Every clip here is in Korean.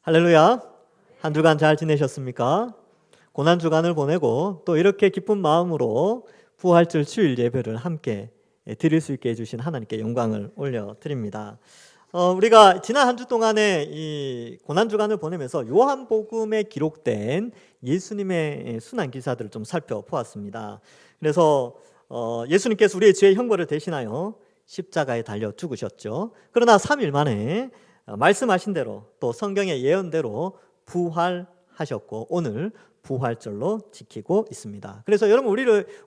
할렐루야. 한 주간 잘 지내셨습니까? 고난 주간을 보내고 또 이렇게 기쁜 마음으로 부활절 주일 예배를 함께 드릴 수 있게 해주신 하나님께 영광을 올려드립니다. 우리가 지난 한 주 동안에 이 고난 주간을 보내면서 요한복음에 기록된 예수님의 순환 기사들을 좀 살펴보았습니다. 그래서 예수님께서 우리의 죄의 형벌을 대신하여 십자가에 달려 죽으셨죠. 그러나 3일 만에 말씀하신 대로 또 성경의 예언대로 부활하셨고 오늘 부활절로 지키고 있습니다. 그래서 여러분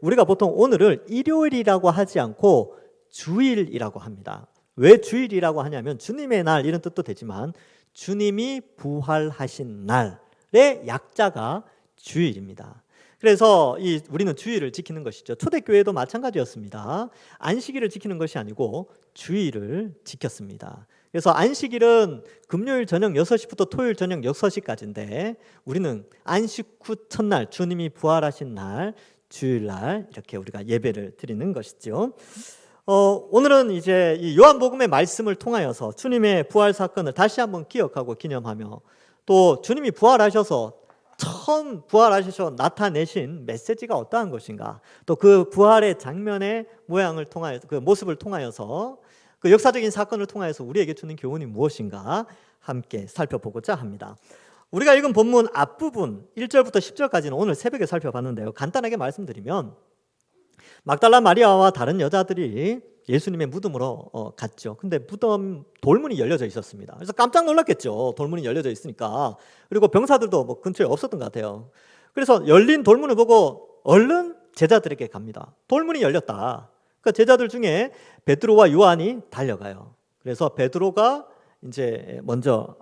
우리가 보통 오늘을 일요일이라고 하지 않고 주일이라고 합니다. 왜 주일이라고 하냐면 주님의 날 이런 뜻도 되지만 주님이 부활하신 날의 약자가 주일입니다. 그래서 우리는 주일을 지키는 것이죠. 초대교회도 마찬가지였습니다. 안식일을 지키는 것이 아니고 주일을 지켰습니다. 그래서 안식일은 금요일 저녁 6시부터 토요일 저녁 6시까지인데 우리는 안식 후 첫날 주님이 부활하신 날 주일날 이렇게 우리가 예배를 드리는 것이죠. 오늘은 이제 이 요한복음의 말씀을 통하여서 주님의 부활 사건을 다시 한번 기억하고 기념하며 또 주님이 부활하셔서 처음 부활하셔서 나타내신 메시지가 어떠한 것인가, 또 그 부활의 장면의 모양을 통하여서 그 모습을 통하여서 그 역사적인 사건을 통하여서 우리에게 주는 교훈이 무엇인가 함께 살펴보고자 합니다. 우리가 읽은 본문 앞부분 1절부터 10절까지는 오늘 새벽에 살펴봤는데요. 간단하게 말씀드리면 막달라 마리아와 다른 여자들이 예수님의 무덤으로 갔죠. 근데 무덤 돌문이 열려져 있었습니다. 그래서 깜짝 놀랐겠죠. 돌문이 열려져 있으니까. 그리고 병사들도 뭐 근처에 없었던 것 같아요. 그래서 열린 돌문을 보고 얼른 제자들에게 갑니다. 돌문이 열렸다. 그러니까 제자들 중에 베드로와 요한이 달려가요. 그래서 베드로가 이제 먼저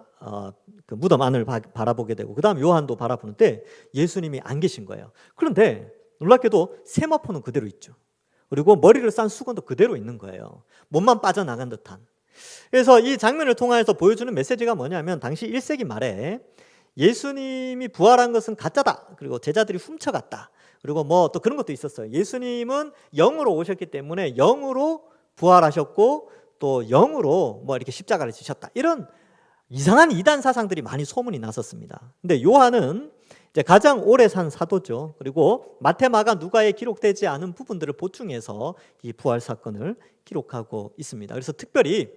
그 무덤 안을 바라보게 되고 그 다음 요한도 바라보는데 예수님이 안 계신 거예요. 그런데 놀랍게도 세마포는 그대로 있죠. 그리고 머리를 싼 수건도 그대로 있는 거예요. 몸만 빠져나간 듯한. 그래서 이 장면을 통해서 보여주는 메시지가 뭐냐면 당시 1세기 말에 예수님이 부활한 것은 가짜다. 그리고 제자들이 훔쳐갔다. 그리고 뭐 또 그런 것도 있었어요. 예수님은 영으로 오셨기 때문에 영으로 부활하셨고 또 영으로 뭐 이렇게 십자가를 지셨다. 이런 이상한 이단 사상들이 많이 소문이 났었습니다. 근데 요한은 이제 가장 오래 산 사도죠. 그리고 마태, 마가, 누가에 기록되지 않은 부분들을 보충해서 이 부활 사건을 기록하고 있습니다. 그래서 특별히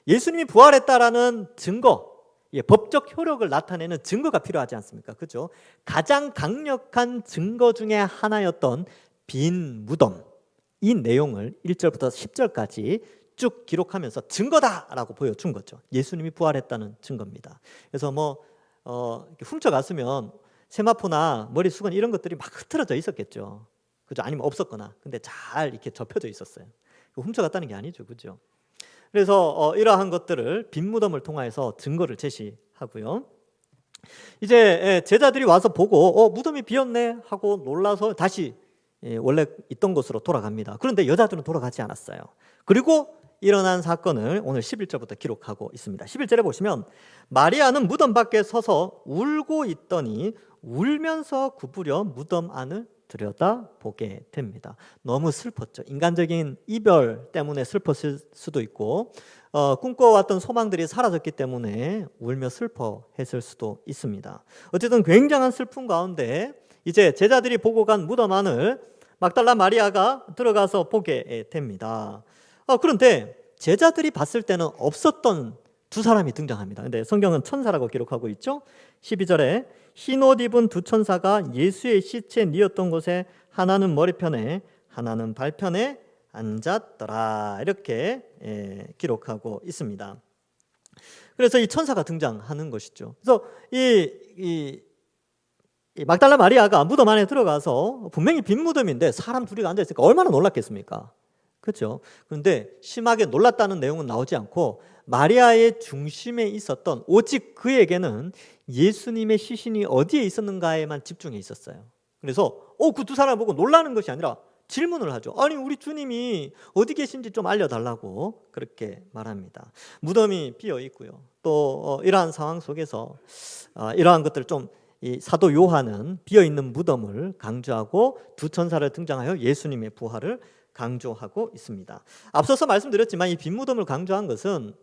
예수님이 부활했다라는 증거, 법적 효력을 나타내는 증거가 필요하지 않습니까? 그렇죠? 가장 강력한 증거 중에 하나였던 빈 무덤, 이 내용을 1절부터 10절까지 쭉 기록하면서 증거다라고 보여준 거죠. 예수님이 부활했다는 증거입니다. 그래서 훔쳐갔으면 세마포나 머리 수건 이런 것들이 막 흐트러져 있었겠죠. 그죠? 아니면 없었거나. 근데 잘 이렇게 접혀져 있었어요. 훔쳐갔다는 게 아니죠. 그죠? 그래서 이러한 것들을 빈 무덤을 통해서 증거를 제시하고요. 이제 제자들이 와서 보고 무덤이 비었네 하고 놀라서 다시 원래 있던 곳으로 돌아갑니다. 그런데 여자들은 돌아가지 않았어요. 그리고 일어난 사건을 오늘 11절부터 기록하고 있습니다. 11절에 보시면 마리아는 무덤 밖에 서서 울고 있더니 울면서 굽으려 무덤 안을 들여다보게 됩니다. 너무 슬펐죠. 인간적인 이별 때문에 슬펐을 수도 있고 꿈꿔왔던 소망들이 사라졌기 때문에 울며 슬퍼했을 수도 있습니다. 어쨌든 굉장한 슬픔 가운데 이제 제자들이 보고 간 무덤 안을 막달라 마리아가 들어가서 보게 됩니다. 그런데 제자들이 봤을 때는 없었던 두 사람이 등장합니다. 근데 성경은 천사라고 기록하고 있죠. 12절에 흰 옷 입은 두 천사가 예수의 시체 뉘었던 곳에 하나는 머리편에 하나는 발편에 앉았더라. 이렇게 기록하고 있습니다. 그래서 이 천사가 등장하는 것이죠. 그래서 이 막달라 마리아가 무덤 안에 들어가서 분명히 빈 무덤인데 사람 둘이 앉아있으니까 얼마나 놀랐겠습니까? 그렇죠? 그런데 심하게 놀랐다는 내용은 나오지 않고 마리아의 중심에 있었던 오직 그에게는 예수님의 시신이 어디에 있었는가에만 집중해 있었어요. 그래서 그 두 사람을 보고 놀라는 것이 아니라 질문을 하죠. 아니 우리 주님이 어디 계신지 좀 알려달라고 그렇게 말합니다. 무덤이 비어 있고요. 또 이러한 상황 속에서 이러한 것들을 좀 이 사도 요한은 비어 있는 무덤을 강조하고 두 천사를 등장하여 예수님의 부활을 강조하고 있습니다. 앞서서 말씀드렸지만 이 빈 무덤을 강조한 것은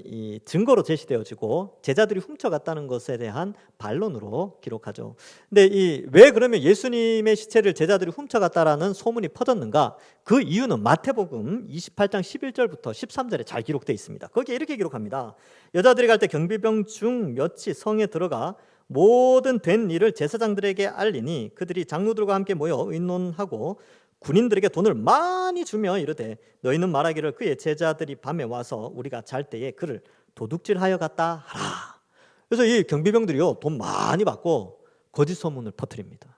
이 증거로 제시되어지고 제자들이 훔쳐갔다는 것에 대한 반론으로 기록하죠. 근데 왜 그러면 예수님의 시체를 제자들이 훔쳐갔다라는 소문이 퍼졌는가? 그 이유는 마태복음 28장 11절부터 13절에 잘 기록되어 있습니다. 거기에 이렇게 기록합니다. 여자들이 갈 때 경비병 중 몇이 성에 들어가 모든 된 일을 제사장들에게 알리니 그들이 장로들과 함께 모여 의논하고 군인들에게 돈을 많이 주며 이르되 너희는 말하기를 그의 제자들이 밤에 와서 우리가 잘 때에 그를 도둑질하여 갔다 하라. 그래서 이 경비병들이요 돈 많이 받고 거짓 소문을 퍼뜨립니다.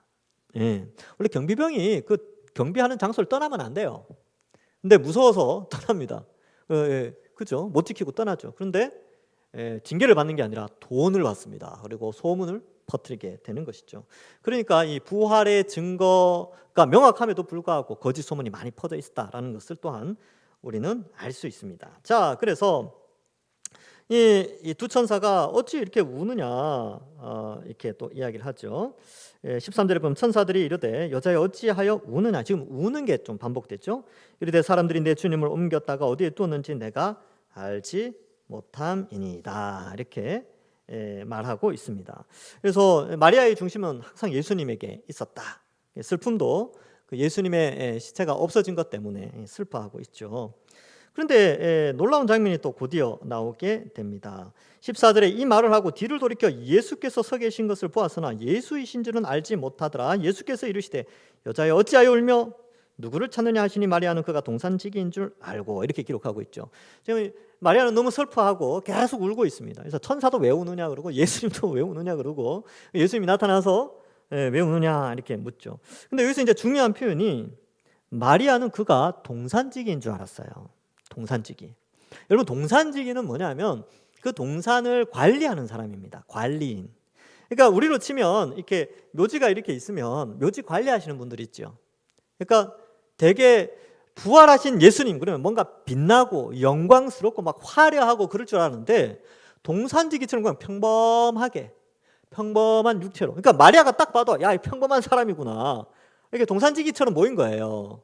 예. 원래 경비병이 그 경비하는 장소를 떠나면 안 돼요. 근데 무서워서 떠납니다. 그죠? 못 지키고 떠나죠. 그런데 징계를 받는 게 아니라 돈을 받습니다. 그리고 소문을 퍼뜨리게 되는 것이죠. 그러니까 이 부활의 증거가 명확함에도 불구하고 거짓 소문이 많이 퍼져 있다라는 것을 또한 우리는 알 수 있습니다. 자, 그래서 이 두 천사가 어찌 이렇게 우느냐 이렇게 또 이야기를 하죠. 13절에 보면 천사들이 이르되 여자여 어찌하여 우느냐. 지금 우는 게 좀 반복됐죠. 이르되 사람들이 내 주님을 옮겼다가 어디에 두었는지 내가 알지 못함이니이다. 이렇게 말하고 있습니다. 그래서 마리아의 중심은 항상 예수님에게 있었다. 슬픔도 그 예수님의 시체가 없어진 것 때문에 슬퍼하고 있죠. 그런데 놀라운 장면이 또 곧이어 나오게 됩니다. 14절에 이 말을 하고 뒤를 돌이켜 예수께서 서 계신 것을 보았으나 예수이신 줄은 알지 못하더라. 예수께서 이르시되 여자여 어찌하여 울며 누구를 찾느냐 하시니 마리아는 그가 동산지기인 줄 알고. 이렇게 기록하고 있죠. 지금 마리아는 너무 슬퍼하고 계속 울고 있습니다. 그래서 천사도 왜 우느냐 그러고 예수님도 왜 우느냐 그러고 예수님이 나타나서 왜 우느냐 이렇게 묻죠. 근데 여기서 이제 중요한 표현이 마리아는 그가 동산지기인 줄 알았어요. 동산지기. 여러분 동산지기는 뭐냐면 그 동산을 관리하는 사람입니다. 관리인. 그러니까 우리로 치면 이렇게 묘지가 이렇게 있으면 묘지 관리하시는 분들이 있죠. 그러니까 되게 부활하신 예수님 그러면 뭔가 빛나고 영광스럽고 막 화려하고 그럴 줄 알았는데 동산지기처럼 그냥 평범하게 평범한 육체로. 그러니까 마리아가 딱 봐도 야, 이 평범한 사람이구나. 이렇게 동산지기처럼 보인 거예요.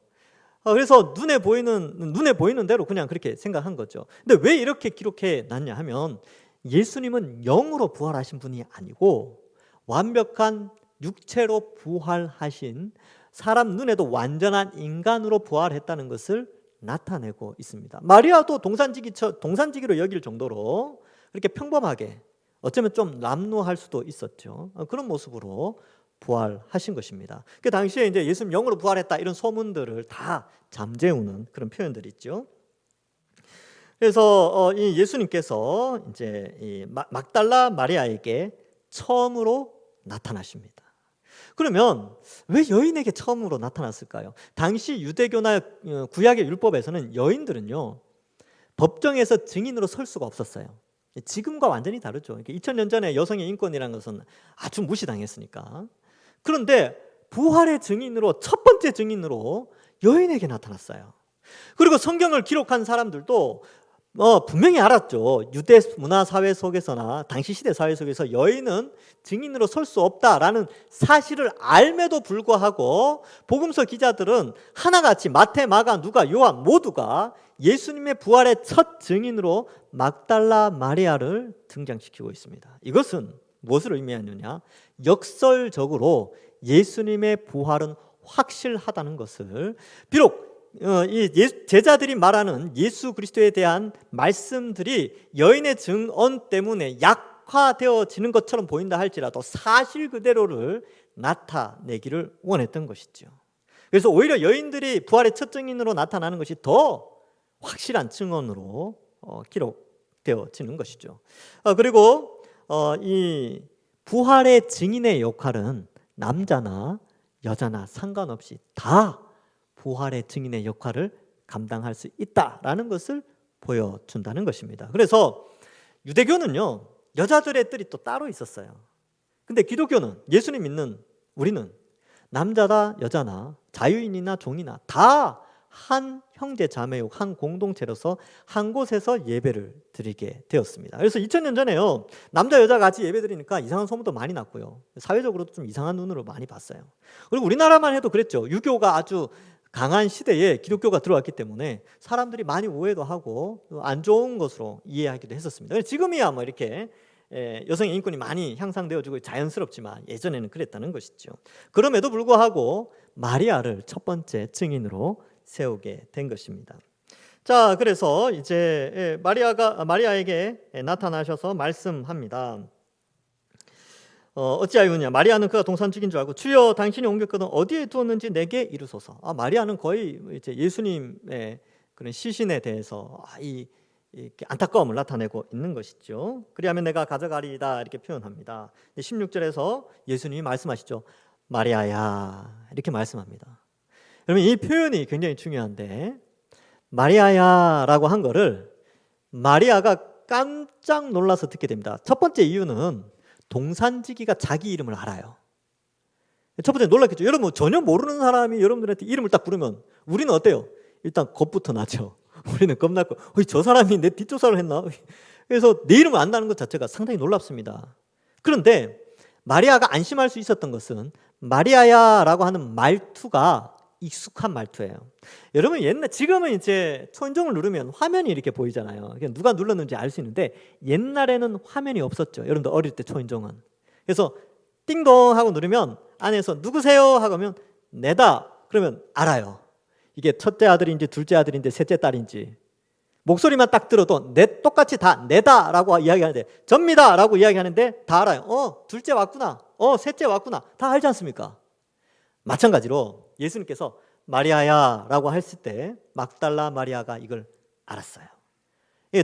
그래서 눈에 보이는 대로 그냥 그렇게 생각한 거죠. 근데 왜 이렇게 기록해 놨냐 하면 예수님은 영으로 부활하신 분이 아니고 완벽한 육체로 부활하신 사람 눈에도 완전한 인간으로 부활했다는 것을 나타내고 있습니다. 마리아도 동산지기로 여길 정도로 그렇게 평범하게 어쩌면 좀 남루할 수도 있었죠. 그런 모습으로 부활하신 것입니다. 그 당시에 이제 예수님 영으로 부활했다 이런 소문들을 다 잠재우는 그런 표현들이 있죠. 그래서 이 예수님께서 이제 이 막달라 마리아에게 처음으로 나타나십니다. 그러면 왜 여인에게 처음으로 나타났을까요? 당시 유대교나 구약의 율법에서는 여인들은요 법정에서 증인으로 설 수가 없었어요. 지금과 완전히 다르죠. 2000년 전에 여성의 인권이라는 것은 아주 무시당했으니까. 그런데 부활의 증인으로 첫 번째 증인으로 여인에게 나타났어요. 그리고 성경을 기록한 사람들도 분명히 알았죠. 유대 문화 사회 속에서나 당시 시대 사회 속에서 여인은 증인으로 설 수 없다라는 사실을 알매도 불구하고 복음서 기자들은 하나같이 마태, 마가, 누가, 요한 모두가 예수님의 부활의 첫 증인으로 막달라 마리아를 등장시키고 있습니다. 이것은 무엇을 의미하느냐? 역설적으로 예수님의 부활은 확실하다는 것을, 비록 이 제자들이 말하는 예수 그리스도에 대한 말씀들이 여인의 증언 때문에 약화되어지는 것처럼 보인다 할지라도 사실 그대로를 나타내기를 원했던 것이죠. 그래서 오히려 여인들이 부활의 첫 증인으로 나타나는 것이 더 확실한 증언으로 기록되어지는 것이죠. 그리고 이 부활의 증인의 역할은 남자나 여자나 상관없이 다 부활의 증인의 역할을 감당할 수 있다라는 것을 보여준다는 것입니다. 그래서 유대교는요 여자들의 뜰이 또 따로 있었어요. 근데 기독교는, 예수님 믿는 우리는 남자나 여자나 자유인이나 종이나 다 한 형제 자매요 한 공동체로서 한 곳에서 예배를 드리게 되었습니다. 그래서 2000년 전에요 남자 여자 같이 예배 드리니까 이상한 소문도 많이 났고요, 사회적으로도 좀 이상한 눈으로 많이 봤어요. 그리고 우리나라만 해도 그랬죠. 유교가 아주 강한 시대에 기독교가 들어왔기 때문에 사람들이 많이 오해도 하고 안 좋은 것으로 이해하기도 했었습니다. 지금이야 뭐 이렇게 여성의 인권이 많이 향상되어지고 자연스럽지만 예전에는 그랬다는 것이죠. 그럼에도 불구하고 마리아를 첫 번째 증인으로 세우게 된 것입니다. 자, 그래서 이제 마리아에게 나타나셔서 말씀합니다. 어찌하였느냐? 마리아는 그가 동산직인 줄 알고 주여 당신이 옮겼거든 어디에 두었는지 내게 이르소서. 마리아는 거의 이제 예수님의 그런 시신에 대해서 이렇게 안타까움을 나타내고 있는 것이죠. 그리하면 내가 가져가리이다 이렇게 표현합니다. 16절에서 예수님이 말씀하시죠. 마리아야 이렇게 말씀합니다. 여러분 이 표현이 굉장히 중요한데 마리아야라고 한 거를 마리아가 깜짝 놀라서 듣게 됩니다. 첫 번째 이유는 동산지기가 자기 이름을 알아요. 첫 번째 놀랐겠죠. 여러분 전혀 모르는 사람이 여러분들한테 이름을 딱 부르면 우리는 어때요? 일단 겁부터 나죠. 우리는 겁나고 저 사람이 내 뒷조사를 했나? 그래서 내 이름을 안다는 것 자체가 상당히 놀랍습니다. 그런데 마리아가 안심할 수 있었던 것은 마리아야라고 하는 말투가 익숙한 말투예요. 여러분 지금은 이제 초인종을 누르면 화면이 이렇게 보이잖아요. 누가 눌렀는지 알 수 있는데 옛날에는 화면이 없었죠. 여러분들 어릴 때 초인종은. 그래서 띵동 하고 누르면 안에서 누구세요? 하면 내다 그러면 알아요. 이게 첫째 아들인지 둘째 아들인지 셋째 딸인지 목소리만 딱 들어도 똑같이 다 내다라고 이야기하는데 접니다라고 이야기하는데 다 알아요. 둘째 왔구나. 셋째 왔구나. 다 알지 않습니까? 마찬가지로 예수님께서 마리아야라고 했을 때 막달라 마리아가 이걸 알았어요.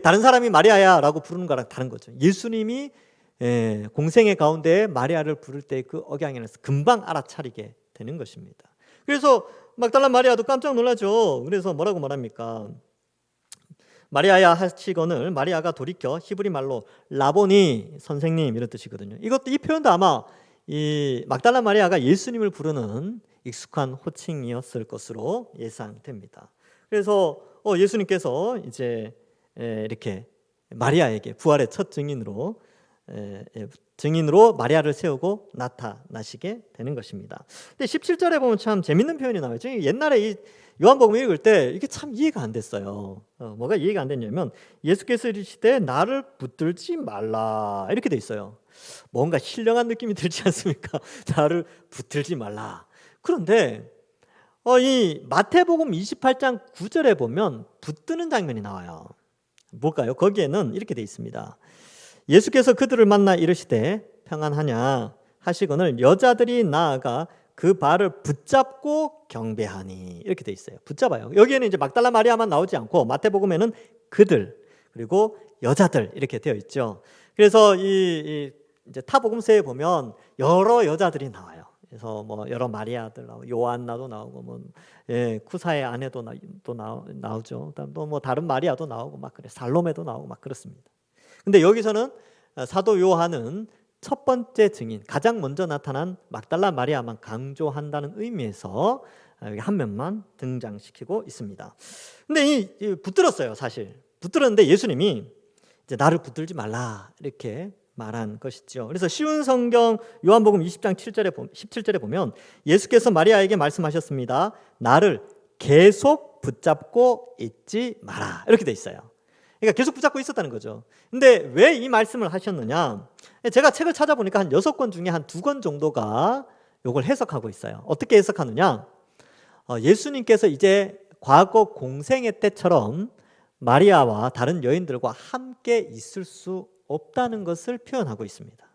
다른 사람이 마리아야라고 부르는 거랑 다른 거죠. 예수님이 공생의 가운데 마리아를 부를 때 그 억양에서 금방 알아차리게 되는 것입니다. 그래서 막달라 마리아도 깜짝 놀라죠. 그래서 뭐라고 말합니까? 마리아야 하시거늘 마리아가 돌이켜 히브리 말로 라보니 선생님 이런 뜻이거든요. 이 표현도 아마 이 막달라 마리아가 예수님을 부르는 익숙한 호칭이었을 것으로 예상됩니다. 그래서 예수님께서 이제 이렇게 마리아에게 부활의 첫 증인으로 마리아를 세우고 나타나시게 되는 것입니다. 근데 17절에 보면 참 재밌는 표현이 나와요. 옛날에 이 요한복음 읽을 때 이게 참 이해가 안 됐어요. 뭐가 이해가 안 됐냐면 예수께서 이르시되 나를 붙들지 말라 이렇게 돼 있어요. 뭔가 신령한 느낌이 들지 않습니까? 나를 붙들지 말라. 그런데 이 마태복음 28장 9절에 보면 붙드는 장면이 나와요. 뭘까요? 거기에는 이렇게 돼 있습니다. 예수께서 그들을 만나 이르시되 평안하냐 하시거늘 여자들이 나아가 그 발을 붙잡고 경배하니 이렇게 돼 있어요. 붙잡아요. 여기에는 이제 막달라 마리아만 나오지 않고 마태복음에는 그들 그리고 여자들 이렇게 되어 있죠. 그래서 이제 타복음서에 보면 여러 여자들이 나와요. 그래서 뭐 여러 마리아들 나오고 요한나도 나오고 쿠사의 아내도 나오죠. 또 뭐 다른 마리아도 나오고 막 그래. 살로메도 나오고 막 그렇습니다. 근데 여기서는 사도 요한은 첫 번째 증인, 가장 먼저 나타난 막달라 마리아만 강조한다는 의미에서 여기 한 명만 등장시키고 있습니다. 근데 붙들었어요, 사실. 붙들었는데 예수님이 이제 나를 붙들지 말라 이렇게 말한 것이죠. 그래서 쉬운 성경 요한복음 20장 17절에 보면 예수께서 마리아에게 말씀하셨습니다. 나를 계속 붙잡고 있지 마라 이렇게 돼 있어요. 그러니까 계속 붙잡고 있었다는 거죠. 근데 왜 이 말씀을 하셨느냐? 제가 책을 찾아보니까 한 6권 중에 한 2권 정도가 이걸 해석하고 있어요. 어떻게 해석하느냐? 예수님께서 이제 과거 공생애 때처럼 마리아와 다른 여인들과 함께 있을 수 없다는 것을 표현하고 있습니다.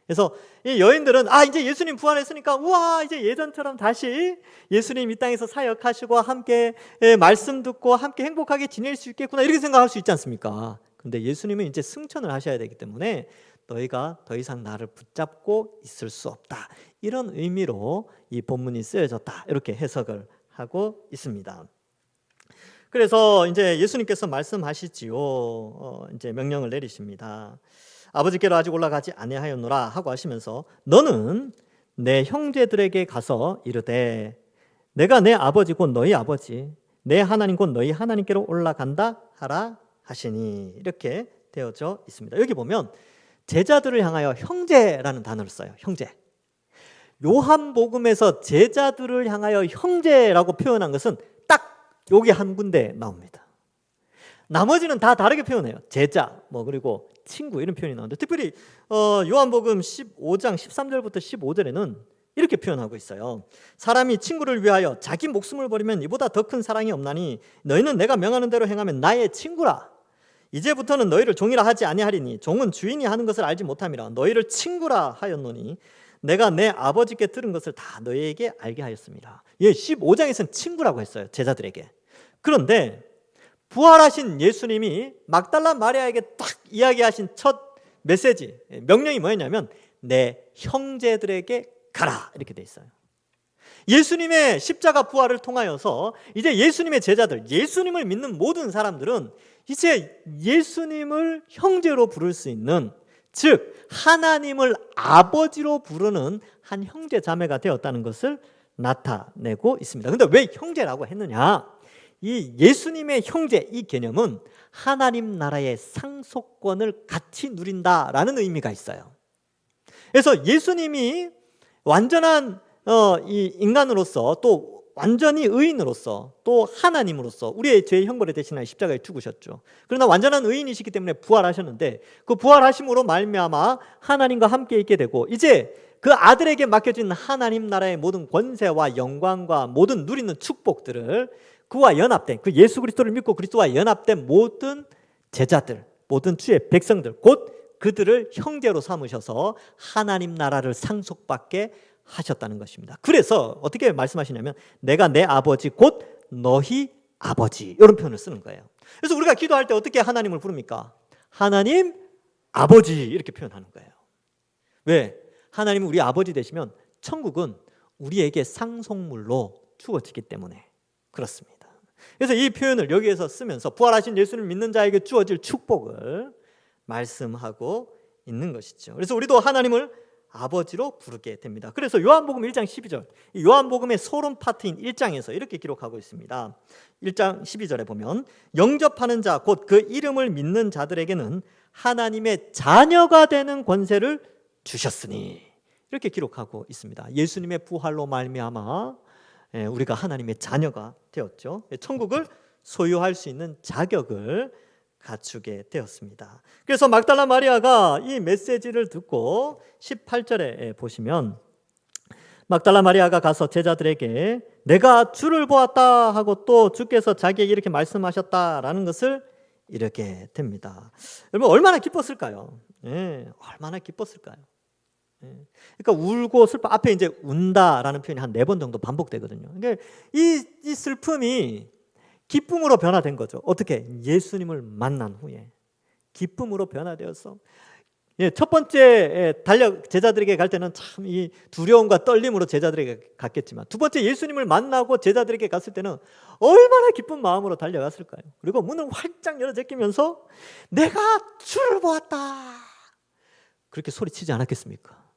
그래서 이 여인들은 이제 예수님 부활했으니까 우와 이제 예전처럼 다시 예수님 이 땅에서 사역하시고 함께 말씀 듣고 함께 행복하게 지낼 수 있겠구나 이렇게 생각할 수 있지 않습니까? 근데 예수님은 이제 승천을 하셔야 되기 때문에 너희가 더 이상 나를 붙잡고 있을 수 없다 이런 의미로 이 본문이 쓰여졌다 이렇게 해석을 하고 있습니다. 그래서 이제 예수님께서 말씀하시지요. 이제 명령을 내리십니다. 아버지께로 아직 올라가지 아니하였노라 하고 하시면서 너는 내 형제들에게 가서 이르되 내가 내 아버지 곧 너희 아버지 내 하나님 곧 너희 하나님께로 올라간다 하라 하시니 이렇게 되어져 있습니다. 여기 보면 제자들을 향하여 형제라는 단어를 써요. 형제. 요한복음에서 제자들을 향하여 형제라고 표현한 것은 딱 여기 한 군데 나옵니다. 나머지는 다 다르게 표현해요. 제자, 그리고 친구 이런 표현이 나오는데 특별히 요한복음 15장 13절부터 15절에는 이렇게 표현하고 있어요. 사람이 친구를 위하여 자기 목숨을 버리면 이보다 더 큰 사랑이 없나니 너희는 내가 명하는 대로 행하면 나의 친구라. 이제부터는 너희를 종이라 하지 아니하리니 종은 주인이 하는 것을 알지 못함이라. 너희를 친구라 하였노니 내가 내 아버지께 들은 것을 다 너희에게 알게 하였습니다. 15장에서는 친구라고 했어요. 제자들에게. 그런데 부활하신 예수님이 막달라 마리아에게 딱 이야기하신 첫 메시지, 명령이 뭐였냐면 내 형제들에게 가라 이렇게 돼 있어요. 예수님의 십자가 부활을 통하여서 이제 예수님의 제자들, 예수님을 믿는 모든 사람들은 이제 예수님을 형제로 부를 수 있는, 즉 하나님을 아버지로 부르는 한 형제 자매가 되었다는 것을 나타내고 있습니다. 그런데 왜 형제라고 했느냐? 이 예수님의 형제 이 개념은 하나님 나라의 상속권을 같이 누린다라는 의미가 있어요. 그래서 예수님이 완전한 이 인간으로서 또 완전히 의인으로서 또 하나님으로서 우리의 죄의 형벌을 대신하여 십자가에 죽으셨죠. 그러나 완전한 의인이시기 때문에 부활하셨는데 그 부활하심으로 말미암아 하나님과 함께 있게 되고 이제 그 아들에게 맡겨진 하나님 나라의 모든 권세와 영광과 모든 누리는 축복들을 그와 연합된, 그 예수 그리스도를 믿고 그리스도와 연합된 모든 제자들, 모든 주의 백성들, 곧 그들을 형제로 삼으셔서 하나님 나라를 상속받게 하셨다는 것입니다. 그래서 어떻게 말씀하시냐면 내가 내 아버지 곧 너희 아버지, 이런 표현을 쓰는 거예요. 그래서 우리가 기도할 때 어떻게 하나님을 부릅니까? 하나님 아버지 이렇게 표현하는 거예요. 왜? 하나님은 우리 아버지 되시면 천국은 우리에게 상속물로 주어지기 때문에 그렇습니다. 그래서 이 표현을 여기에서 쓰면서 부활하신 예수를 믿는 자에게 주어질 축복을 말씀하고 있는 것이죠. 그래서 우리도 하나님을 아버지로 부르게 됩니다. 그래서 요한복음 1장 12절, 요한복음의 서론 파트인 1장에서 이렇게 기록하고 있습니다. 1장 12절에 보면 영접하는 자 곧 그 이름을 믿는 자들에게는 하나님의 자녀가 되는 권세를 주셨으니 이렇게 기록하고 있습니다. 예수님의 부활로 말미암아 우리가 하나님의 자녀가 되었죠. 천국을 소유할 수 있는 자격을 갖추게 되었습니다. 그래서 막달라 마리아가 이 메시지를 듣고 18절에 보시면 막달라 마리아가 가서 제자들에게 내가 주를 보았다 하고 또 주께서 자기에게 이렇게 말씀하셨다라는 것을 이렇게 됩니다. 여러분 얼마나 기뻤을까요? 얼마나 기뻤을까요? 그러니까 울고 슬퍼, 앞에 이제 운다라는 표현이 한 4번 정도 반복되거든요. 그러니까 이 슬픔이 기쁨으로 변화된 거죠. 어떻게? 예수님을 만난 후에 기쁨으로 변화되어서 첫 번째 제자들에게 갈 때는 참 이 두려움과 떨림으로 제자들에게 갔겠지만 두 번째 예수님을 만나고 제자들에게 갔을 때는 얼마나 기쁜 마음으로 달려갔을까요? 그리고 문을 활짝 열어 제끼면서 내가 주를 보았다 그렇게 소리치지 않았겠습니까?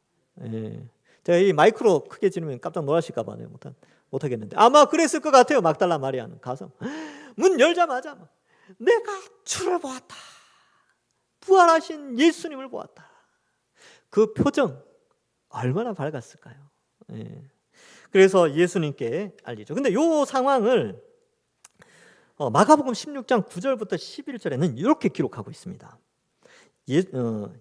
제가 이 마이크로 크게 지르면 깜짝 놀라실까 봐 못하겠는데 아마 그랬을 것 같아요. 막달라 마리아는 가서 문 열자마자 내가 주를 보았다, 부활하신 예수님을 보았다. 그 표정 얼마나 밝았을까요? 그래서 예수님께 알리죠. 근데 이 상황을 마가복음 16장 9절부터 11절에는 이렇게 기록하고 있습니다.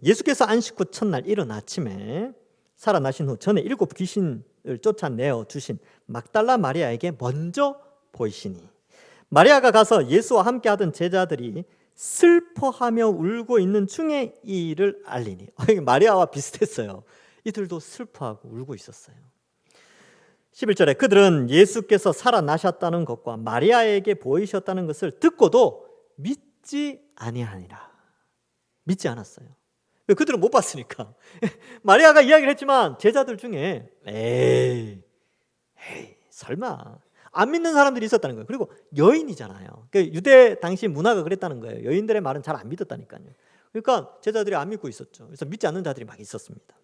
예수께서 안식 후 첫날 이른 아침에 살아나신 후 전에 7 귀신을 쫓아내어 주신 막달라 마리아에게 먼저 보이시니 마리아가 가서 예수와 함께 하던 제자들이 슬퍼하며 울고 있는 중에 이 일을 알리니 마리아와 비슷했어요. 이들도 슬퍼하고 울고 있었어요. 11절에 그들은 예수께서 살아나셨다는 것과 마리아에게 보이셨다는 것을 듣고도 믿지 아니하니라. 믿지 않았어요. 그들은 못 봤으니까. 마리아가 이야기를 했지만 제자들 중에 에이 설마 안 믿는 사람들이 있었다는 거예요. 그리고 여인이잖아요. 유대 당시 문화가 그랬다는 거예요. 여인들의 말은 잘 안 믿었다니까요. 그러니까 제자들이 안 믿고 있었죠. 그래서 믿지 않는 자들이 막 있었습니다.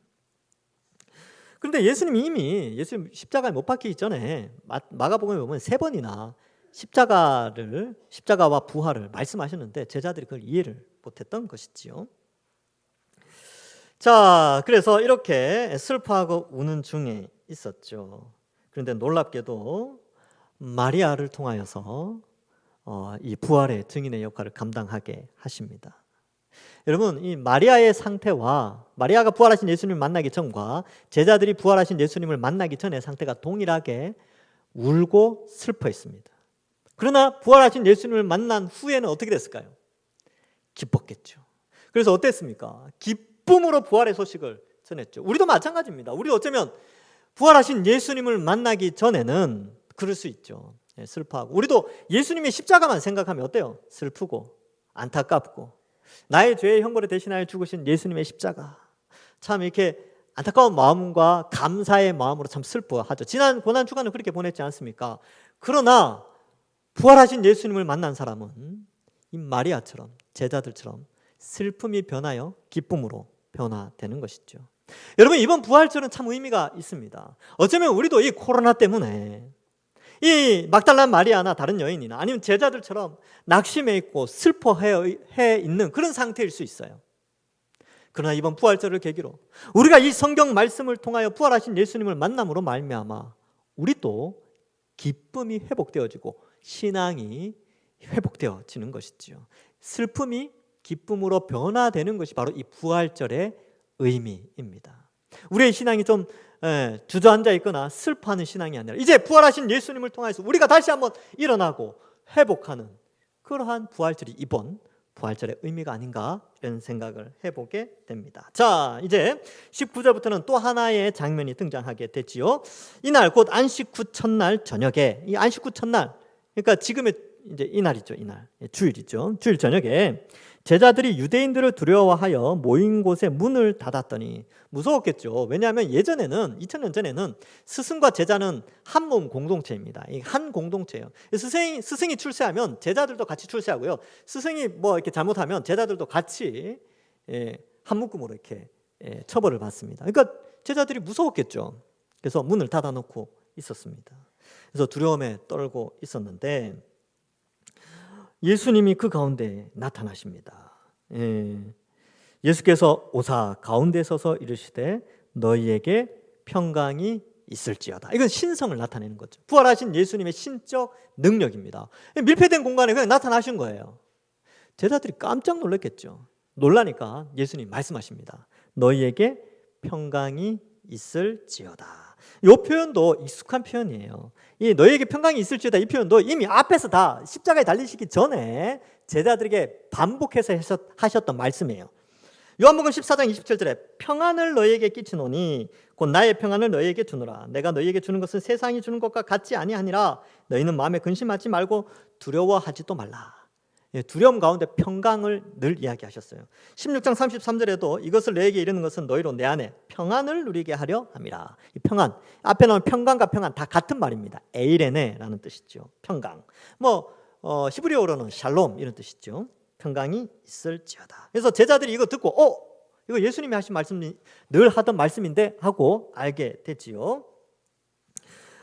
그런데 예수님이 이미 예수님 십자가에 못 박히기 전에 마가복음에 보면 3번이나 십자가와 부활을 말씀하셨는데 제자들이 그걸 이해를 못했던 것이지요. 자, 그래서 이렇게 슬퍼하고 우는 중에 있었죠. 그런데 놀랍게도 마리아를 통하여서 이 부활의 증인의 역할을 감당하게 하십니다. 여러분, 이 마리아의 상태와 마리아가 부활하신 예수님을 만나기 전과 제자들이 부활하신 예수님을 만나기 전의 상태가 동일하게 울고 슬퍼했습니다. 그러나 부활하신 예수님을 만난 후에는 어떻게 됐을까요? 기뻤겠죠. 그래서 어땠습니까? 기쁨으로 부활의 소식을 전했죠. 우리도 마찬가지입니다. 우리도 어쩌면 부활하신 예수님을 만나기 전에는 그럴 수 있죠. 슬퍼하고. 우리도 예수님의 십자가만 생각하면 어때요? 슬프고 안타깝고, 나의 죄의 형벌을 대신하여 죽으신 예수님의 십자가, 참 이렇게 안타까운 마음과 감사의 마음으로 참 슬퍼하죠. 지난 고난주간을 그렇게 보냈지 않습니까? 그러나 부활하신 예수님을 만난 사람은 이 마리아처럼, 제자들처럼 슬픔이 변하여 기쁨으로 변화되는 것이죠. 여러분, 이번 부활절은 참 의미가 있습니다. 어쩌면 우리도 이 코로나 때문에 이 막달라 마리아나 다른 여인이나 아니면 제자들처럼 낙심해 있고 슬퍼해 있는 그런 상태일 수 있어요. 그러나 이번 부활절을 계기로 우리가 이 성경 말씀을 통하여 부활하신 예수님을 만남으로 말미암아 우리도 기쁨이 회복되어지고 신앙이 회복되어지는 것이지요. 슬픔이 기쁨으로 변화되는 것이 바로 이 부활절의 의미입니다. 우리의 신앙이 좀 주저앉아 있거나 슬퍼하는 신앙이 아니라 이제 부활하신 예수님을 통해서 우리가 다시 한번 일어나고 회복하는 그러한 부활절이 이번 부활절의 의미가 아닌가 이런 생각을 해보게 됩니다. 자, 이제 19절부터는 또 하나의 장면이 등장하게 되지요. 이날 곧 안식 후 첫날 저녁에, 이 안식 후 첫날, 그러니까 지금의 이제 이날이죠. 이날 주일이죠. 주일 저녁에 제자들이 유대인들을 두려워하여 모인 곳에 문을 닫았더니, 무서웠겠죠. 왜냐하면 예전에는 2000년 전에는 스승과 제자는 한 몸 공동체입니다. 한 공동체예요. 스승이 출세하면 제자들도 같이 출세하고요. 스승이 뭐 이렇게 잘못하면 제자들도 같이 한 묶음으로 이렇게 처벌을 받습니다. 그러니까 제자들이 무서웠겠죠. 그래서 문을 닫아놓고 있었습니다. 그래서 두려움에 떨고 있었는데 예수님이 그 가운데 나타나십니다. 예수께서 오사 가운데 서서 이르시되 너희에게 평강이 있을지어다. 이건 신성을 나타내는 거죠. 부활하신 예수님의 신적 능력입니다. 밀폐된 공간에 그냥 나타나신 거예요. 제자들이 깜짝 놀랐겠죠. 놀라니까 예수님 말씀하십니다. 너희에게 평강이 있을지어다. 이 표현도 익숙한 표현이에요. 이 너희에게 평강이 있을지어다 이 표현도 이미 앞에서 다 십자가에 달리시기 전에 제자들에게 반복해서 하셨던 말씀이에요. 요한복음 14장 27절에 평안을 너희에게 끼치노니 곧 나의 평안을 너희에게 주노라. 내가 너희에게 주는 것은 세상이 주는 것과 같지 아니하니라. 너희는 마음에 근심하지 말고 두려워하지도 말라. 두려움 가운데 평강을 늘 이야기하셨어요. 16장 33절에도 이것을 너희에게 이르는 것은 너희로 내 안에 평안을 누리게 하려 함이라. 이 평안, 앞에 나온 평강과 평안 다 같은 말입니다. 에이레네라는 뜻이죠. 평강. 히브리어로는 샬롬 이런 뜻이죠. 평강이 있을지어다. 그래서 제자들이 이거 듣고 이거 예수님이 하신 말씀, 늘 하던 말씀인데 하고 알게 됐지요.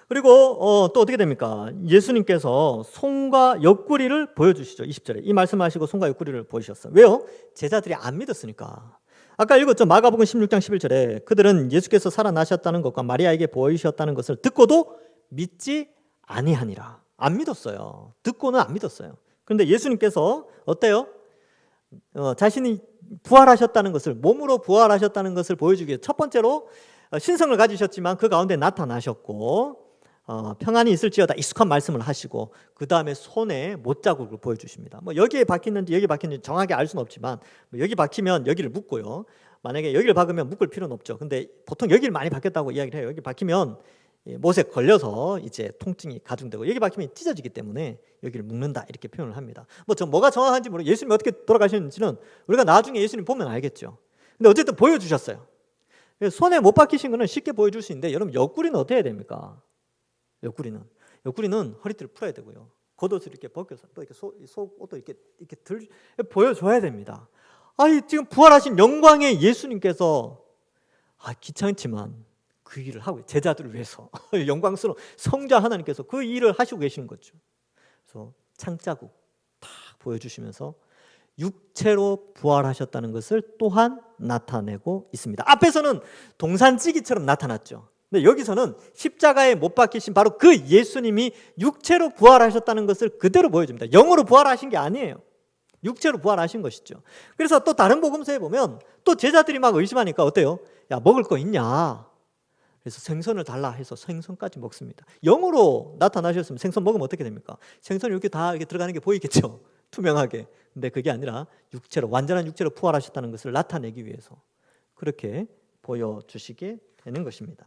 그리고 또 어떻게 됩니까? 예수님께서 손과 옆구리를 보여주시죠. 20절에 이 말씀하시고 손과 옆구리를 보여주셨어요. 왜요? 제자들이 안 믿었으니까. 아까 읽었죠. 마가복음 16장 11절에 그들은 예수께서 살아나셨다는 것과 마리아에게 보이셨다는 것을 듣고도 믿지 아니하니라. 안 믿었어요. 듣고는 안 믿었어요. 그런데 예수님께서 어때요? 자신이 부활하셨다는 것을, 몸으로 부활하셨다는 것을 보여주기 위해 첫 번째로 신성을 가지셨지만 그 가운데 나타나셨고 평안이 있을지어다 익숙한 말씀을 하시고 그 다음에 손에 못자국을 보여주십니다. 여기에 박혔는지 여기 박혔는지 정확히 알 수는 없지만 여기 박히면 여기를 묶고요. 만약에 여기를 박으면 묶을 필요는 없죠. 근데 보통 여기를 많이 박혔다고 이야기를 해요. 여기 박히면 못에 걸려서 이제 통증이 가중되고 여기 박히면 찢어지기 때문에 여기를 묶는다 이렇게 표현을 합니다. 뭐가 정확한지 모르겠어요. 예수님이 어떻게 돌아가셨는지는 우리가 나중에 예수님 보면 알겠죠. 근데 어쨌든 보여주셨어요. 손에 못 박히신 거는 쉽게 보여줄 수 있는데 여러분 옆구리는 어떻게 해야 됩니까? 옆구리는 허리띠를 풀어야 되고요. 겉옷을 이렇게 벗겨서 또 이렇게 속옷도 이렇게 보여줘야 됩니다. 지금 부활하신 영광의 예수님께서 귀찮지만 그 일을 하고 제자들을 위해서 영광스러운 성자 하나님께서 그 일을 하시고 계시는 거죠. 그래서 창자국 딱 보여주시면서 육체로 부활하셨다는 것을 또한 나타내고 있습니다. 앞에서는 동산지기처럼 나타났죠. 근데 여기서는 십자가에 못 박히신 바로 그 예수님이 육체로 부활하셨다는 것을 그대로 보여줍니다. 영으로 부활하신 게 아니에요. 육체로 부활하신 것이죠. 그래서 또 다른 복음서에 보면 또 제자들이 막 의심하니까 어때요? 야, 먹을 거 있냐? 그래서 생선을 달라 해서 생선까지 먹습니다. 영으로 나타나셨으면 생선 먹으면 어떻게 됩니까? 생선이 이렇게 다 이렇게 들어가는 게 보이겠죠? 투명하게. 근데 그게 아니라 육체로, 완전한 육체로 부활하셨다는 것을 나타내기 위해서 그렇게 보여주시게 되는 것입니다.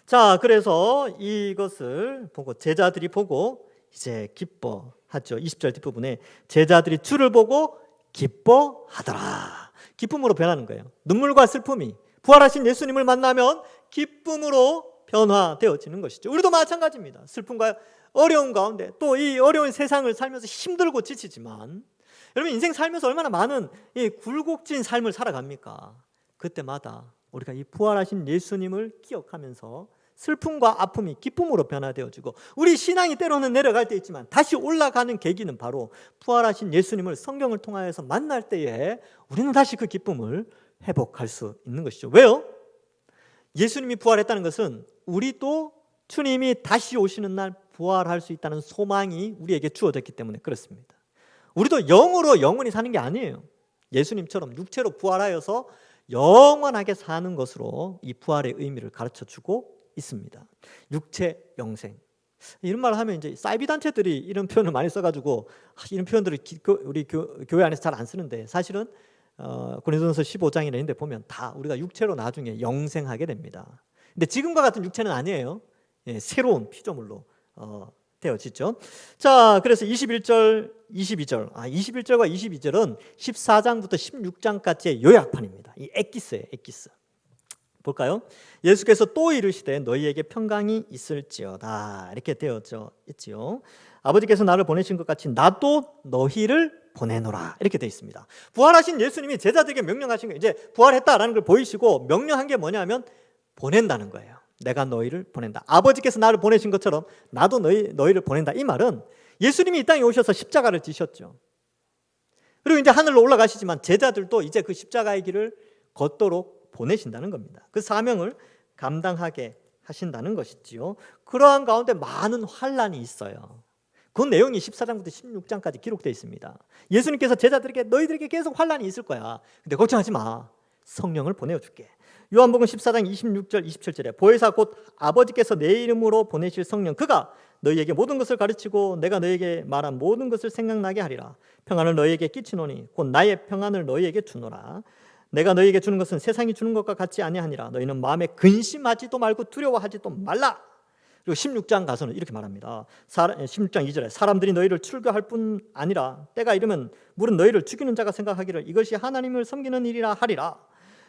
자, 그래서 이것을 보고 제자들이 보고 이제 기뻐하죠. 20절 뒷부분에 제자들이 주를 보고 기뻐하더라. 기쁨으로 변하는 거예요. 눈물과 슬픔이 부활하신 예수님을 만나면 기쁨으로 변화되어지는 것이죠. 우리도 마찬가지입니다. 슬픔과 어려운 가운데 또 이 어려운 세상을 살면서 힘들고 지치지만 여러분 인생 살면서 얼마나 많은 이 굴곡진 삶을 살아갑니까? 그때마다 우리가 이 부활하신 예수님을 기억하면서 슬픔과 아픔이 기쁨으로 변화되어지고 우리 신앙이 때로는 내려갈 때 있지만 다시 올라가는 계기는 바로 부활하신 예수님을 성경을 통하여서 만날 때에 우리는 다시 그 기쁨을 회복할 수 있는 것이죠. 왜요? 예수님이 부활했다는 것은 우리도 주님이 다시 오시는 날 부활할 수 있다는 소망이 우리에게 주어졌기 때문에 그렇습니다. 우리도 영으로 영원히 사는 게 아니에요. 예수님처럼 육체로 부활하여서 영원하게 사는 것으로 이 부활의 의미를 가르쳐주고 있습니다. 육체 영생. 이런 말을 하면 이제 사이비 단체들이 이런 표현을 많이 써가지고 이런 표현들을 우리 교회 안에서 잘 안 쓰는데 사실은 고린도전서 15장이나 이런 데 보면 다 우리가 육체로 나중에 영생하게 됩니다. 근데 지금과 같은 육체는 아니에요. 예, 새로운 피조물로 되어지죠. 자, 그래서 21절, 22절, 21절과 22절은 14장부터 16장까지의 요약판입니다. 이 엑기스예요, 엑기스. 볼까요? 예수께서 또 이르시되 너희에게 평강이 있을지어다 이렇게 되어져 있지요. 아버지께서 나를 보내신 것 같이 나도 너희를 보내노라 이렇게 되어 있습니다. 부활하신 예수님이 제자들에게 명령하신 거예요. 이제 부활했다라는 걸 보이시고 명령한 게 뭐냐면 보낸다는 거예요. 내가 너희를 보낸다. 아버지께서 나를 보내신 것처럼 나도 너희를 보낸다. 이 말은 예수님이 이 땅에 오셔서 십자가를 지셨죠. 그리고 이제 하늘로 올라가시지만 제자들도 이제 그 십자가의 길을 걷도록 보내신다는 겁니다. 그 사명을 감당하게 하신다는 것이지요. 그러한 가운데 많은 환란이 있어요. 그 내용이 14장부터 16장까지 기록되어 있습니다. 예수님께서 제자들에게 너희들에게 계속 환란이 있을 거야. 근데 걱정하지 마. 성령을 보내줄게. 요한복음 14장 26절 27절에 보혜사 곧 아버지께서 내 이름으로 보내실 성령 그가 너희에게 모든 것을 가르치고 내가 너희에게 말한 모든 것을 생각나게 하리라. 평안을 너희에게 끼치노니 곧 나의 평안을 너희에게 주노라. 내가 너희에게 주는 것은 세상이 주는 것과 같지 아니하니라. 너희는 마음에 근심하지도 말고 두려워하지도 말라. 그리고 16장 가서는 이렇게 말합니다. 16장 2절에 사람들이 너희를 출교할 뿐 아니라 때가 이르면 물은 너희를 죽이는 자가 생각하기를 이것이 하나님을 섬기는 일이라 하리라.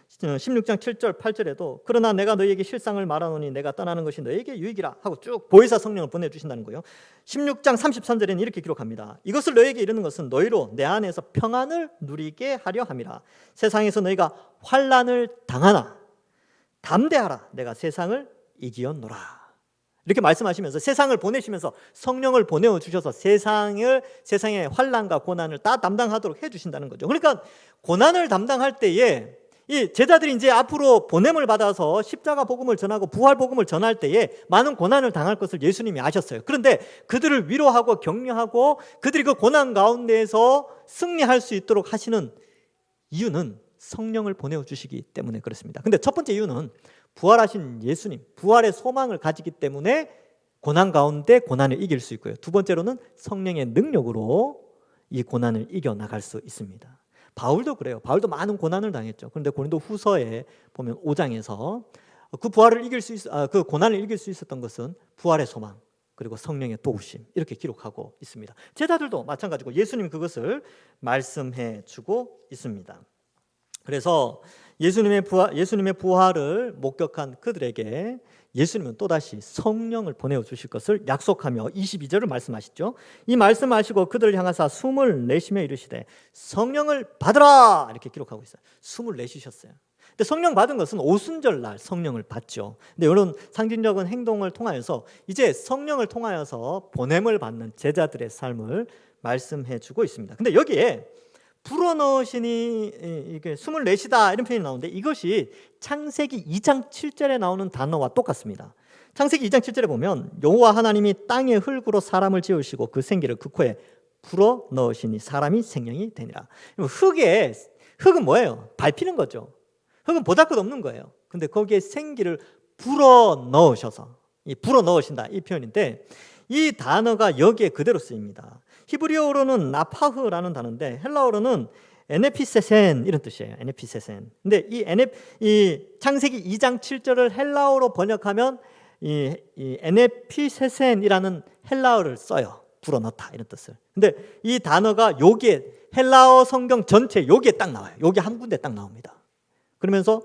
16장 7절 8절에도 그러나 내가 너희에게 실상을 말하노니 내가 떠나는 것이 너희에게 유익이라 하고 쭉 보혜사 성령을 보내주신다는 거예요. 16장 33절에는 이렇게 기록합니다. 이것을 너희에게 이르는 것은 너희로 내 안에서 평안을 누리게 하려 함이라. 세상에서 너희가 환난을 당하나 담대하라. 내가 세상을 이기었노라. 이렇게 말씀하시면서 세상을 보내시면서 성령을 보내어 주셔서 세상의 환난과 고난을 다 담당하도록 해주신다는 거죠. 그러니까 고난을 담당할 때에 이 제자들이 이제 앞으로 보냄을 받아서 십자가 복음을 전하고 부활 복음을 전할 때에 많은 고난을 당할 것을 예수님이 아셨어요. 그런데 그들을 위로하고 격려하고 그들이 그 고난 가운데에서 승리할 수 있도록 하시는 이유는 성령을 보내어 주시기 때문에 그렇습니다. 근데 첫 번째 이유는 부활하신 예수님, 부활의 소망을 가지기 때문에 고난 가운데 고난을 이길 수 있고요. 두 번째로는 성령의 능력으로 이 고난을 이겨나갈 수 있습니다. 바울도 그래요. 바울도 많은 고난을 당했죠. 그런데 고린도 후서에 보면 5장에서 그 고난을 이길 수 있었던 것은 부활의 소망 그리고 성령의 도우심 이렇게 기록하고 있습니다. 제자들도 마찬가지고 예수님 그것을 말씀해 주고 있습니다. 그래서 예수님의 부활을 목격한 그들에게 예수님은 또다시 성령을 보내어 주실 것을 약속하며 22절을 말씀하시죠. 이 말씀하시고 그들을 향하사 숨을 내쉬며 이르시되 성령을 받으라 이렇게 기록하고 있어요. 숨을 내쉬셨어요. 근데 성령 받은 것은 오순절 날 성령을 받죠. 근데 이런 상징적인 행동을 통하여서 이제 성령을 통하여서 보냄을 받는 제자들의 삶을 말씀해 주고 있습니다. 근데 여기에 불어넣으시니 이게 24시다 이런 표현이 나오는데 이것이 창세기 2장 7절에 나오는 단어와 똑같습니다. 창세기 2장 7절에 보면 여호와 하나님이 땅의 흙으로 사람을 지으시고 그 생기를 그 코에 불어넣으시니 사람이 생명이 되니라. 흙은 뭐예요? 밟히는 거죠. 흙은 보잘것없는 거예요. 근데 거기에 생기를 불어넣으셔서 불어넣으신다 이 표현인데 이 단어가 여기에 그대로 쓰입니다. 히브리어로는 나파흐라는 단어인데 헬라어로는 에네피세센 이런 뜻이에요. 에네피세센. 근데 이 창세기 2장 7절을 헬라어로 번역하면 이 에네피세센이라는 헬라어를 써요. 불어넣다 이런 뜻을. 근데 이 단어가 여기에 헬라어 성경 전체 여기에 딱 나와요. 여기 한 군데 딱 나옵니다. 그러면서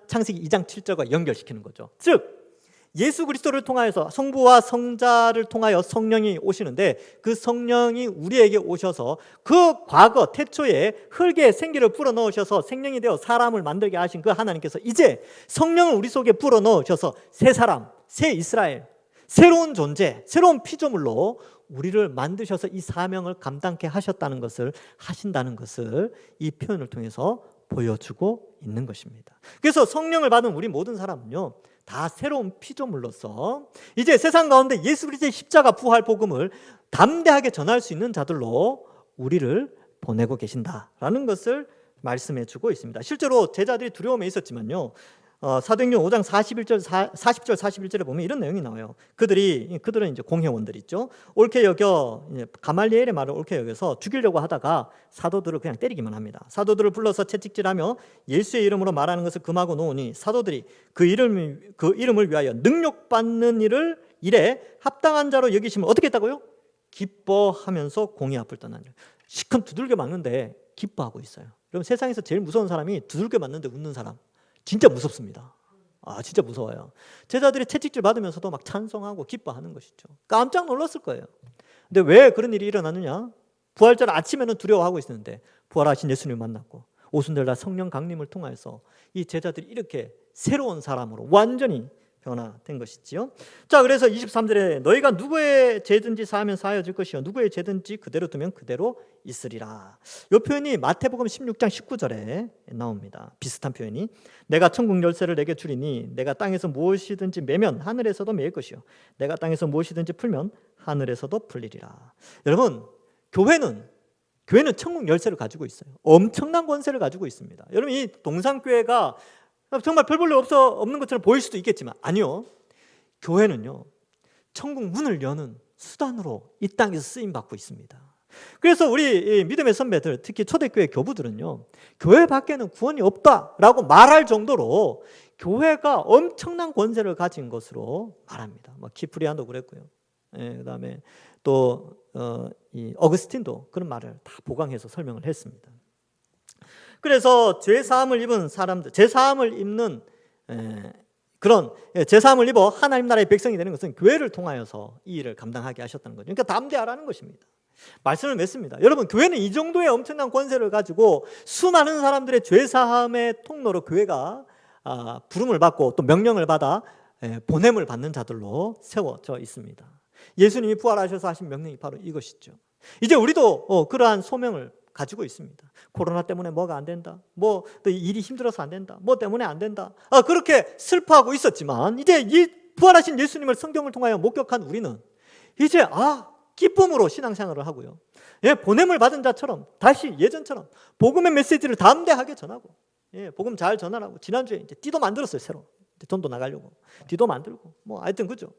창세기 2장 7절과 연결시키는 거죠. 즉 예수 그리스도를 통하여서 성부와 성자를 통하여 성령이 오시는데 그 성령이 우리에게 오셔서 그 과거 태초에 흙에 생기를 불어넣으셔서 생명이 되어 사람을 만들게 하신 그 하나님께서 이제 성령을 우리 속에 불어넣으셔서 새 사람, 새 이스라엘, 새로운 존재, 새로운 피조물로 우리를 만드셔서 이 사명을 감당케 하신다는 것을 이 표현을 통해서 보여주고 있는 것입니다. 그래서 성령을 받은 우리 모든 사람은요 다 새로운 피조물로서 이제 세상 가운데 예수 그리스도의 십자가 부활 복음을 담대하게 전할 수 있는 자들로 우리를 보내고 계신다라는 것을 말씀해 주고 있습니다. 실제로 제자들이 두려움에 있었지만요 사도행전 5장 40절 41절에 보면 이런 내용이 나와요. 그들은 이제 공회원들 있죠. 옳게 여겨 가말리엘의 말을 옳게 여겨서 죽이려고 하다가 사도들을 그냥 때리기만 합니다. 사도들을 불러서 채찍질하며 예수의 이름으로 말하는 것을 금하고 놓으니 사도들이 그 이름을 위하여 능력받는 일에 합당한 자로 여기시면 어떻게 했다고요? 기뻐하면서 공의 앞을 떠나니라. 시큰 두들겨 맞는데 기뻐하고 있어요. 여러분 세상에서 제일 무서운 사람이 두들겨 맞는데 웃는 사람. 진짜 무섭습니다. 진짜 무서워요. 제자들이 채찍질 받으면서도 막 찬송하고 기뻐하는 것이죠. 깜짝 놀랐을 거예요. 근데 왜 그런 일이 일어나느냐? 부활절 아침에는 두려워하고 있었는데 부활하신 예수님을 만났고 오순절날 성령 강림을 통해서 이 제자들이 이렇게 새로운 사람으로 완전히 변화된 것이지요. 자, 그래서 23절에 너희가 누구의 죄든지 사하면 사하여질 것이요 누구의 죄든지 그대로 두면 그대로 있으리라. 이 표현이 마태복음 16장 19절에 나옵니다. 비슷한 표현이 내가 천국 열쇠를 내게 주리니 내가 땅에서 무엇이든지 매면 하늘에서도 매일 것이요 내가 땅에서 무엇이든지 풀면 하늘에서도 풀리리라. 여러분 교회는 천국 열쇠를 가지고 있어요. 엄청난 권세를 가지고 있습니다. 여러분 이 동산교회가 정말 별 볼 일 없는 것처럼 보일 수도 있겠지만 아니요. 교회는요. 천국 문을 여는 수단으로 이 땅에서 쓰임받고 있습니다. 그래서 우리 믿음의 선배들 특히 초대교회 교부들은요. 교회 밖에는 구원이 없다라고 말할 정도로 교회가 엄청난 권세를 가진 것으로 말합니다. 키프리안도 그랬고요. 그다음에 또 이 어거스틴도 그런 말을 다 보강해서 설명을 했습니다. 그래서 죄사함을 입은 사람들, 죄사함을 입는 그런 죄사함을 입어 하나님 나라의 백성이 되는 것은 교회를 통하여서 이 일을 감당하게 하셨다는 거죠. 그러니까 담대하라는 것입니다. 말씀을 맺습니다. 여러분 교회는 이 정도의 엄청난 권세를 가지고 수많은 사람들의 죄사함의 통로로 교회가 부름을 받고 또 명령을 받아 보냄을 받는 자들로 세워져 있습니다. 예수님이 부활하셔서 하신 명령이 바로 이것이죠. 이제 우리도 그러한 소명을 가지고 있습니다. 코로나 때문에 뭐가 안 된다. 또 일이 힘들어서 안 된다. 뭐 때문에 안 된다. 그렇게 슬퍼하고 있었지만 이제 이 부활하신 예수님을 성경을 통하여 목격한 우리는 이제 기쁨으로 신앙생활을 하고요. 보냄을 받은 자처럼 다시 예전처럼 복음의 메시지를 담대하게 전하고 복음 잘 전하라고 지난주에 이제 띠도 만들었어요. 새로. 전도 나가려고. 띠도 만들고 하여튼 그죠.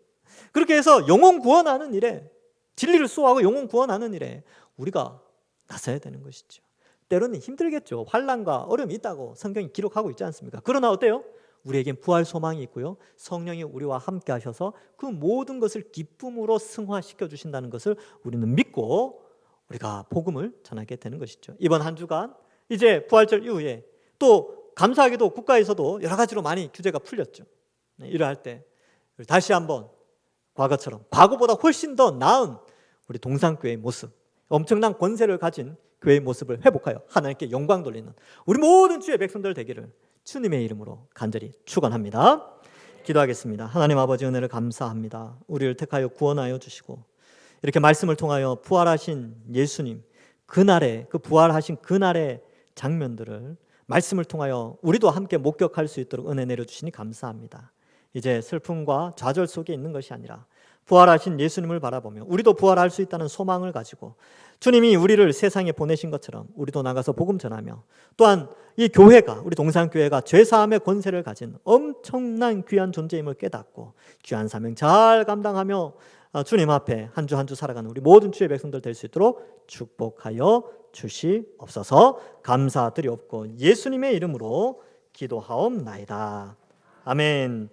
그렇게 해서 영혼 구원하는 일에 진리를 수호하고 영혼 구원하는 일에 우리가 나서야 되는 것이죠. 때로는 힘들겠죠. 환난과 어려움이 있다고 성경이 기록하고 있지 않습니까? 그러나 어때요? 우리에겐 부활 소망이 있고요. 성령이 우리와 함께 하셔서 그 모든 것을 기쁨으로 승화시켜 주신다는 것을 우리는 믿고 우리가 복음을 전하게 되는 것이죠. 이번 한 주간 이제 부활절 이후에 또 감사하게도 국가에서도 여러 가지로 많이 규제가 풀렸죠. 이러할 때 다시 한번 과거보다 훨씬 더 나은 우리 동산교회의 모습, 엄청난 권세를 가진 교회의 모습을 회복하여 하나님께 영광 돌리는 우리 모든 주의 백성들 되기를 주님의 이름으로 간절히 축원합니다. 기도하겠습니다. 하나님 아버지 은혜를 감사합니다. 우리를 택하여 구원하여 주시고 이렇게 말씀을 통하여 부활하신 예수님 그날의 그 부활하신 그날의 장면들을 말씀을 통하여 우리도 함께 목격할 수 있도록 은혜 내려주시니 감사합니다. 이제 슬픔과 좌절 속에 있는 것이 아니라 부활하신 예수님을 바라보며 우리도 부활할 수 있다는 소망을 가지고 주님이 우리를 세상에 보내신 것처럼 우리도 나가서 복음 전하며, 또한 이 교회가, 우리 동산교회가 죄사함의 권세를 가진 엄청난 귀한 존재임을 깨닫고 귀한 사명 잘 감당하며 주님 앞에 한 주 한 주 살아가는 우리 모든 주의 백성들 될 수 있도록 축복하여 주시옵소서. 감사드리옵고 예수님의 이름으로 기도하옵나이다. 아멘.